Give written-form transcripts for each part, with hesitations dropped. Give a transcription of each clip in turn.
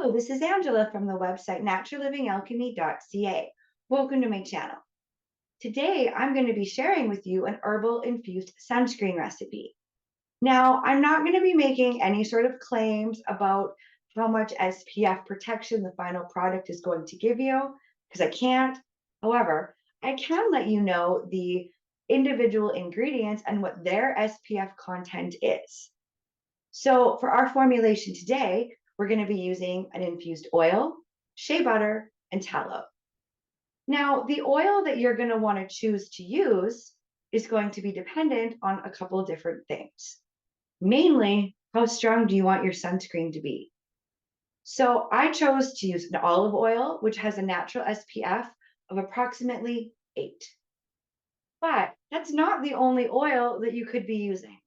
Hello, this is Angela from the website naturallivingalchemy.ca. Welcome to my channel. Today, I'm going to be sharing with you an herbal infused sunscreen recipe. Now, I'm not going to be making any sort of claims about how much SPF protection the final product is going to give you, because I can't. However, I can let you know the individual ingredients and what their SPF content is. So for our formulation today, we're going to be using an infused oil, shea butter, and tallow. Now, the oil that you're going to want to choose to use is going to be dependent on a couple of different things. Mainly, how strong do you want your sunscreen to be? So I chose to use an olive oil, which has a natural SPF of approximately 8. But that's not the only oil that you could be using.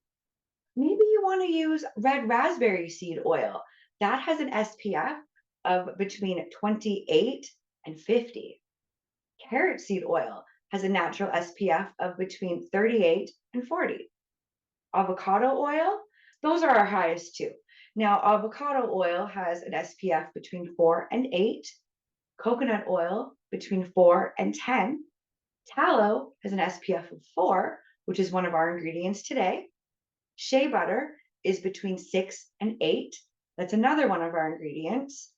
Maybe you want to use red raspberry seed oil. That has an SPF of between 28 and 50. Carrot seed oil has a natural SPF of between 38 and 40. Avocado oil, those are our highest two. Now, avocado oil has an SPF between 4 and 8. Coconut oil between 4 and 10. Tallow has an SPF of 4, which is one of our ingredients today. Shea butter is between 6 and 8. That's another one of our ingredients.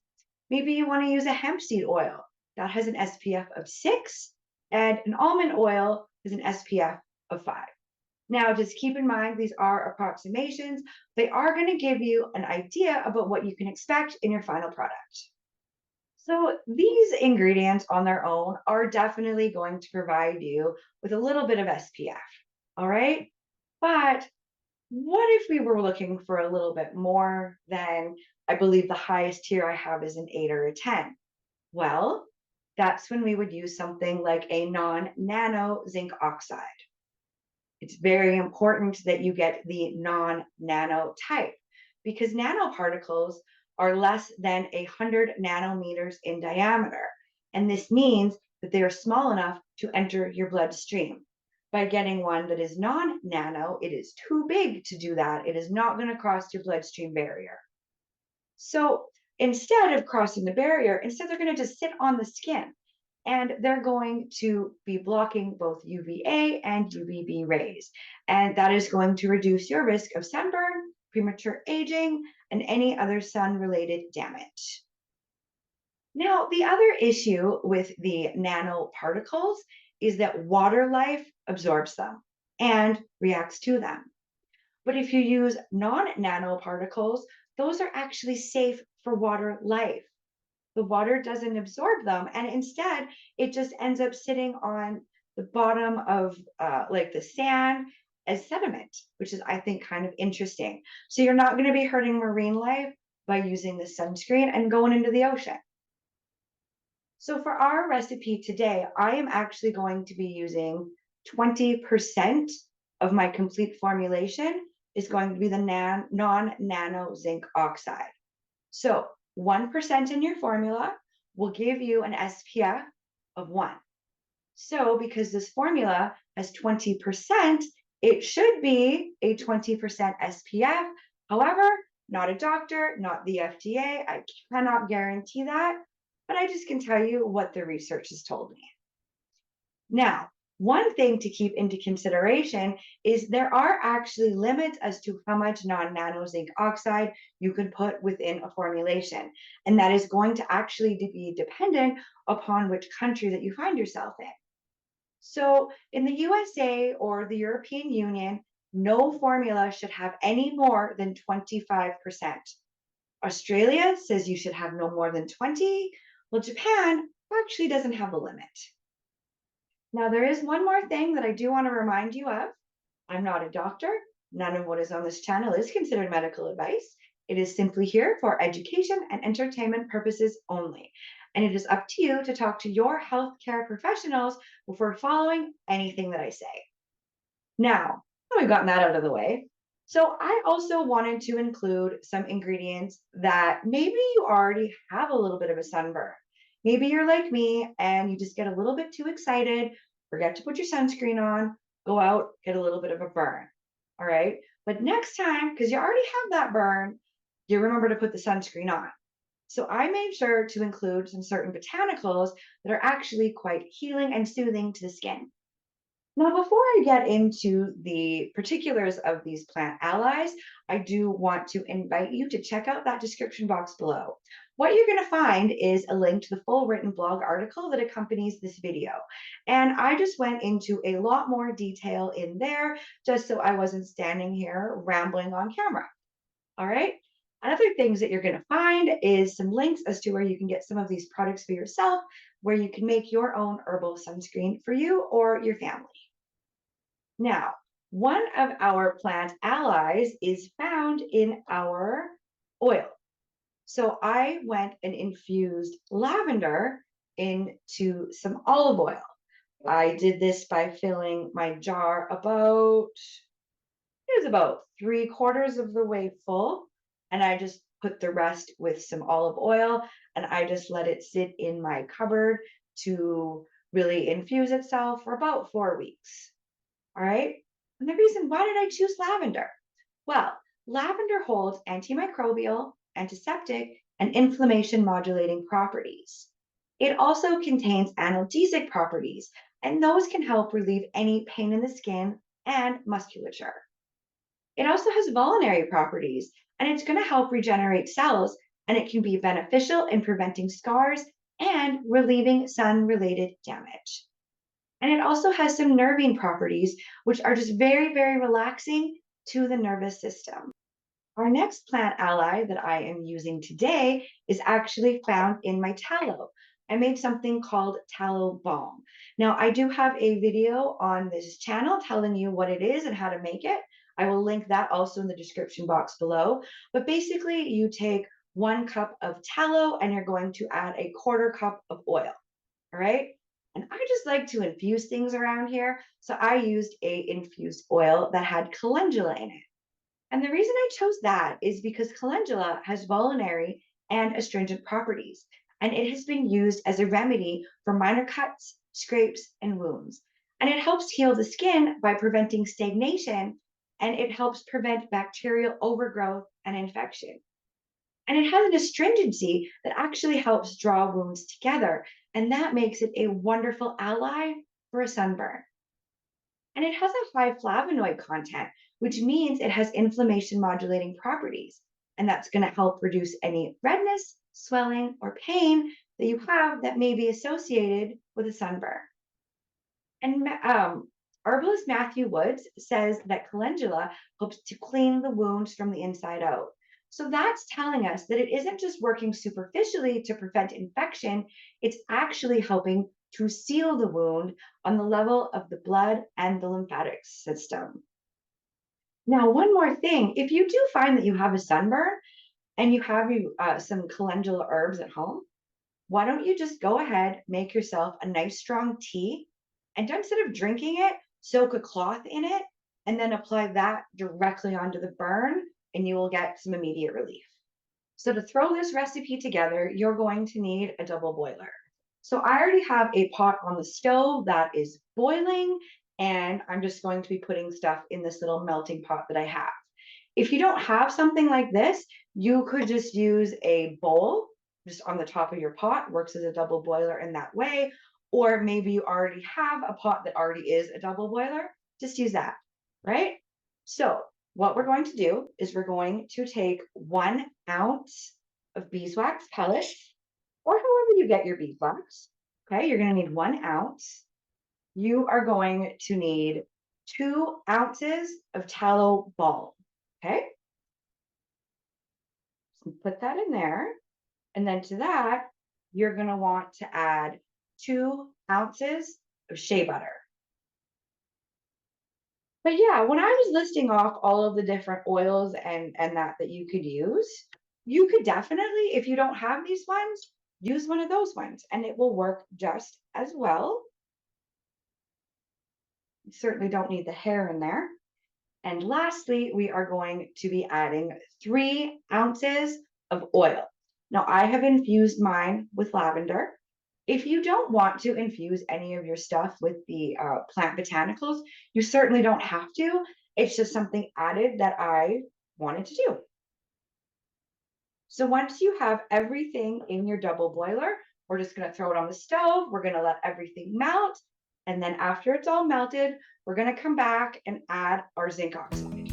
Maybe you want to use a hemp seed oil. That has an SPF of 6, and an almond oil is an SPF of 5. Now, just keep in mind, these are approximations. They are going to give you an idea about what you can expect in your final product. So these ingredients on their own are definitely going to provide you with a little bit of SPF, all right? But what if we were looking for a little bit more than, I believe the highest tier I have is an 8 or a 10? Well, that's when we would use something like a non-nano zinc oxide. It's very important that you get the non-nano type because nanoparticles are less than 100 nanometers in diameter. And this means that they are small enough to enter your bloodstream. By getting one that is non-nano, it is too big to do that. It is not going to cross your bloodstream barrier. So instead of crossing the barrier, instead they're going to just sit on the skin and they're going to be blocking both UVA and UVB rays. And that is going to reduce your risk of sunburn, premature aging, and any other sun-related damage. Now, the other issue with the nanoparticles is that water life absorbs them and reacts to them. But if you use non-nanoparticles, those are actually safe for water life. The water doesn't absorb them, and instead, it just ends up sitting on the bottom of like the sand as sediment, which is, I think, kind of interesting. So you're not going to be hurting marine life by using the sunscreen and going into the ocean. So for our recipe today, I am actually going to be using 20% of my complete formulation is going to be the non-nano zinc oxide. So 1% in your formula will give you an SPF of 1. So because this formula has 20%, it should be a 20% SPF. However, not a doctor, not the FDA. I cannot guarantee that, but I just can tell you what the research has told me. Now, one thing to keep into consideration is there are actually limits as to how much non-nano zinc oxide you can put within a formulation. And that is going to actually be dependent upon which country that you find yourself in. So in the USA or the European Union, no formula should have any more than 25%. Australia says you should have no more than 20. Well, Japan actually doesn't have a limit. Now, there is one more thing that I do want to remind you of. I'm not a doctor. None of what is on this channel is considered medical advice. It is simply here for education and entertainment purposes only. And it is up to you to talk to your healthcare professionals before following anything that I say. Now, we've gotten that out of the way. So I also wanted to include some ingredients that maybe you already have a little bit of a sunburn. Maybe you're like me and you just get a little bit too excited, forget to put your sunscreen on, go out, get a little bit of a burn. All right. But next time, because you already have that burn, you remember to put the sunscreen on. So I made sure to include some certain botanicals that are actually quite healing and soothing to the skin. Now, before I get into the particulars of these plant allies, I do want to invite you to check out that description box below. What you're going to find is a link to the full written blog article that accompanies this video. And I just went into a lot more detail in there just so I wasn't standing here rambling on camera. All right. Other things that you're going to find is some links as to where you can get some of these products for yourself, where you can make your own herbal sunscreen for you or your family. Now, one of our plant allies is found in our oil. So I went and infused lavender into some olive oil. I did this by filling my jar it was about 3/4 of the way full. And I just put the rest with some olive oil and I just let it sit in my cupboard to really infuse itself for about 4 weeks. All right. And the reason why did I choose lavender? Well, lavender holds antimicrobial, antiseptic, and inflammation modulating properties. It also contains analgesic properties, and those can help relieve any pain in the skin and musculature. It also has vulnerary properties, and it's going to help regenerate cells, and it can be beneficial in preventing scars and relieving sun related damage. And it also has some nervine properties, which are just very, very relaxing to the nervous system. Our next plant ally that I am using today is actually found in my tallow. I made something called tallow balm. Now, I do have a video on this channel telling you what it is and how to make it. I will link that also in the description box below. But basically, you take 1 cup of tallow and you're going to add a 1/4 cup of oil. All right. And I just like to infuse things around here. So I used a infused oil that had calendula in it. And the reason I chose that is because calendula has vulnerary and astringent properties, and it has been used as a remedy for minor cuts, scrapes, and wounds. And it helps heal the skin by preventing stagnation, and it helps prevent bacterial overgrowth and infection. And it has an astringency that actually helps draw wounds together, and that makes it a wonderful ally for a sunburn. And it has a high flavonoid content, which means it has inflammation modulating properties. And that's going to help reduce any redness, swelling, or pain that you have that may be associated with a sunburn. And herbalist Matthew Woods says that calendula helps to clean the wounds from the inside out. So that's telling us that it isn't just working superficially to prevent infection, it's actually helping to seal the wound on the level of the blood and the lymphatic system. Now, one more thing, if you do find that you have a sunburn and you have some calendula herbs at home, why don't you just go ahead, make yourself a nice strong tea, and instead of drinking it, soak a cloth in it, and then apply that directly onto the burn, and you will get some immediate relief. So to throw this recipe together, you're going to need a double boiler. So I already have a pot on the stove that is boiling, and I'm just going to be putting stuff in this little melting pot that I have. If you don't have something like this, you could just use a bowl just on the top of your pot, works as a double boiler in that way. Or maybe you already have a pot that already is a double boiler, just use that, right? So what we're going to do is we're going to take 1 ounce of beeswax pellets, or however you get your beeswax. Okay, you're going to need 1 ounce. You are going to need 2 ounces of tallow balm. Okay, so put that in there. And then to that, you're going to want to add 2 ounces of shea butter. But yeah, when I was listing off all of the different oils and that you could use, you could definitely, if you don't have these ones, use one of those ones and it will work just as well. You certainly don't need the hair in there. And lastly, we are going to be adding 3 ounces of oil. Now, I have infused mine with lavender. If you don't want to infuse any of your stuff with the plant botanicals, you certainly don't have to. It's just something added that I wanted to do. So once you have everything in your double boiler, we're just going to throw it on the stove. We're going to let everything melt. And then after it's all melted, we're going to come back and add our zinc oxide.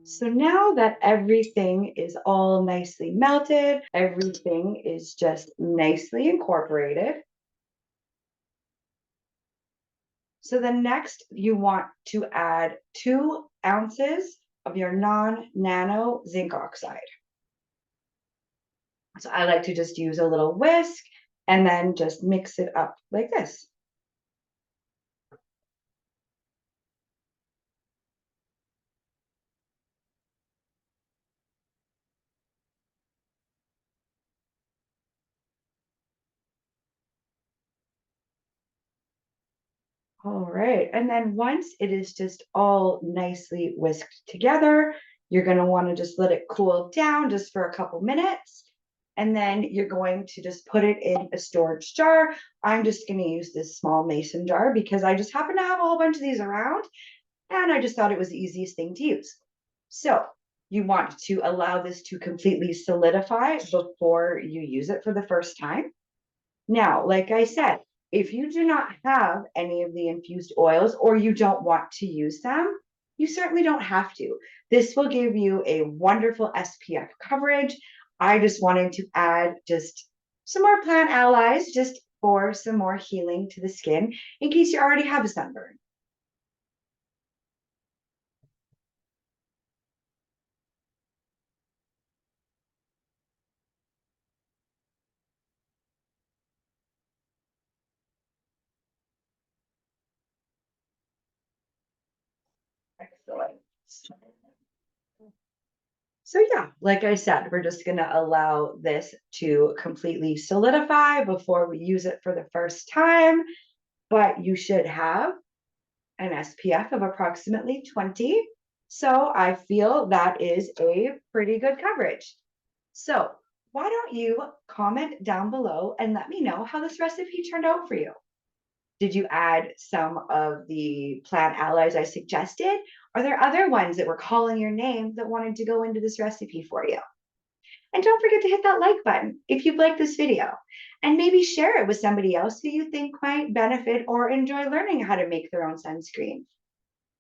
So now that everything is all nicely melted, everything is just nicely incorporated. So then next you want to add 2 ounces of your non-nano zinc oxide. So I like to just use a little whisk and then just mix it up like this. All right. And then once it is just all nicely whisked together, you're going to want to just let it cool down just for a couple minutes. And then you're going to just put it in a storage jar. I'm just going to use this small mason jar because I just happen to have a whole bunch of these around. And I just thought it was the easiest thing to use. So you want to allow this to completely solidify before you use it for the first time. Now, like I said, if you do not have any of the infused oils or you don't want to use them, you certainly don't have to. This will give you a wonderful SPF coverage. I just wanted to add just some more plant allies just for some more healing to the skin in case you already have a sunburn. Excellent. So yeah, like I said, we're just going to allow this to completely solidify before we use it for the first time. But you should have an SPF of approximately 20. So I feel that is a pretty good coverage. So why don't you comment down below and let me know how this recipe turned out for you? Did you add some of the plant allies I suggested? Are there other ones that were calling your name that wanted to go into this recipe for you? And don't forget to hit that like button if you've liked this video. And maybe share it with somebody else who you think might benefit or enjoy learning how to make their own sunscreen.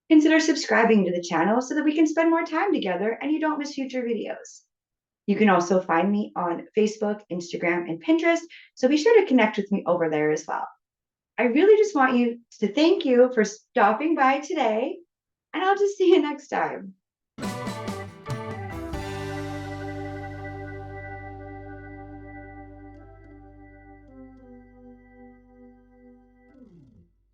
Consider subscribing to the channel so that we can spend more time together and you don't miss future videos. You can also find me on Facebook, Instagram, and Pinterest, so be sure to connect with me over there as well. I really just want you to thank you for stopping by today, and I'll just see you next time.